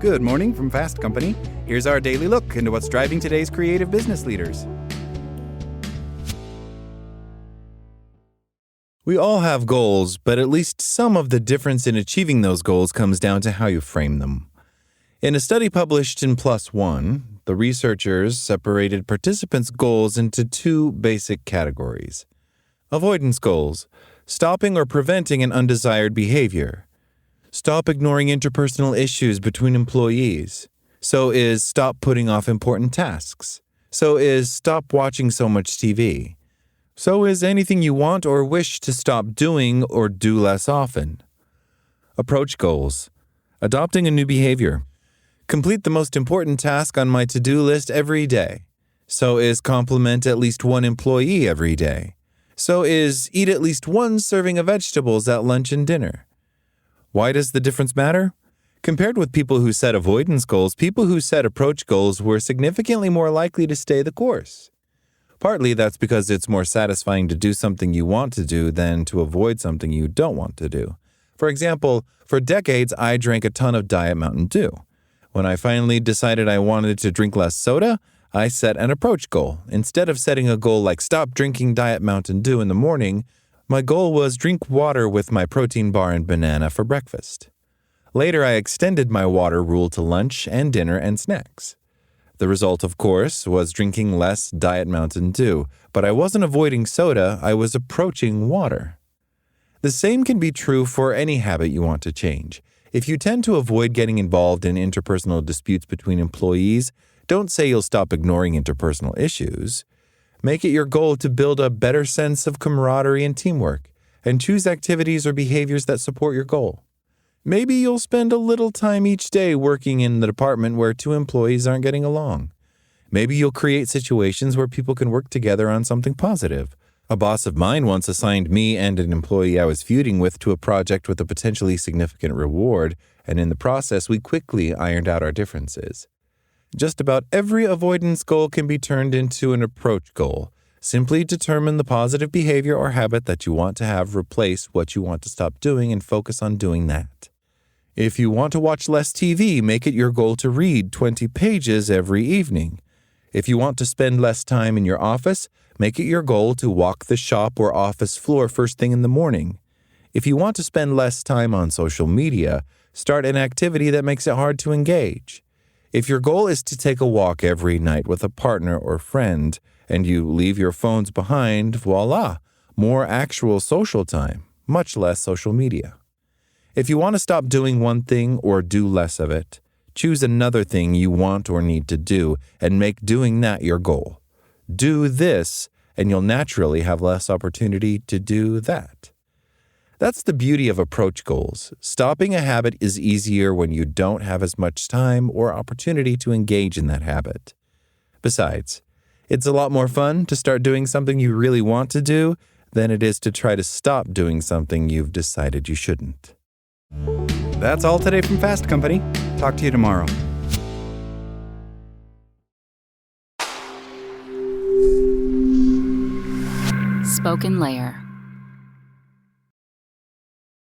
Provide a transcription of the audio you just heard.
Good morning from Fast Company. Here's our daily look into what's driving today's creative business leaders. We all have goals, but at least some of the difference in achieving those goals comes down to how you frame them. In a study published in PLOS ONE, the researchers separated participants' goals into two basic categories. Avoidance goals, stopping or preventing an undesired behavior. Stop ignoring interpersonal issues between employees. So is stop putting off important tasks. So is stop watching so much TV. So is anything you want or wish to stop doing or do less often. Approach goals, adopting a new behavior. Complete the most important task on my to-do list every day. So is compliment at least one employee every day. So is eat at least one serving of vegetables at lunch and dinner. Why does the difference matter? Compared with people who set avoidance goals, people who set approach goals were significantly more likely to stay the course. Partly that's because it's more satisfying to do something you want to do than to avoid something you don't want to do. For example, for decades I drank a ton of Diet Mountain Dew. When I finally decided I wanted to drink less soda, I set an approach goal. Instead of setting a goal like stop drinking Diet Mountain Dew in the morning, my goal was drink water with my protein bar and banana for breakfast. Later, I extended my water rule to lunch and dinner and snacks. The result, of course, was drinking less Diet Mountain Dew, but I wasn't avoiding soda, I was approaching water. The same can be true for any habit you want to change. If you tend to avoid getting involved in interpersonal disputes between employees, don't say you'll stop ignoring interpersonal issues. Make it your goal to build a better sense of camaraderie and teamwork, and choose activities or behaviors that support your goal. Maybe you'll spend a little time each day working in the department where two employees aren't getting along. Maybe you'll create situations where people can work together on something positive. A boss of mine once assigned me and an employee I was feuding with to a project with a potentially significant reward, and in the process we quickly ironed out our differences. Just about every avoidance goal can be turned into an approach goal. Simply determine the positive behavior or habit that you want to have replace what you want to stop doing and focus on doing that. If you want to watch less TV, make it your goal to read 20 pages every evening. If you want to spend less time in your office, make it your goal to walk the shop or office floor first thing in the morning. If you want to spend less time on social media, start an activity that makes it hard to engage. If your goal is to take a walk every night with a partner or friend, and you leave your phones behind, voila, more actual social time, much less social media. If you want to stop doing one thing or do less of it, choose another thing you want or need to do and make doing that your goal. Do this, and you'll naturally have less opportunity to do that. That's the beauty of approach goals. Stopping a habit is easier when you don't have as much time or opportunity to engage in that habit. Besides, it's a lot more fun to start doing something you really want to do than it is to try to stop doing something you've decided you shouldn't. That's all today from Fast Company. Talk to you tomorrow. Spoken Layer.